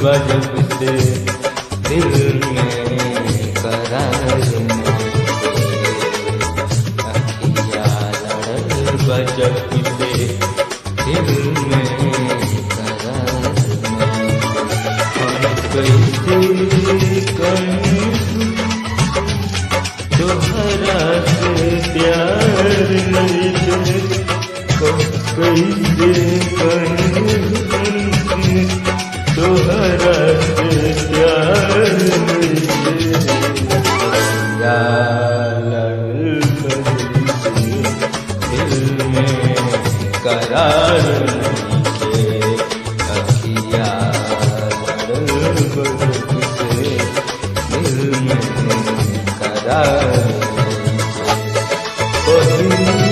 बजब से दिल में करार अखिया लड़ल बजब से दिल में करार हम कैसे करूं तोहरा से प्यार नहीं कैसे करूं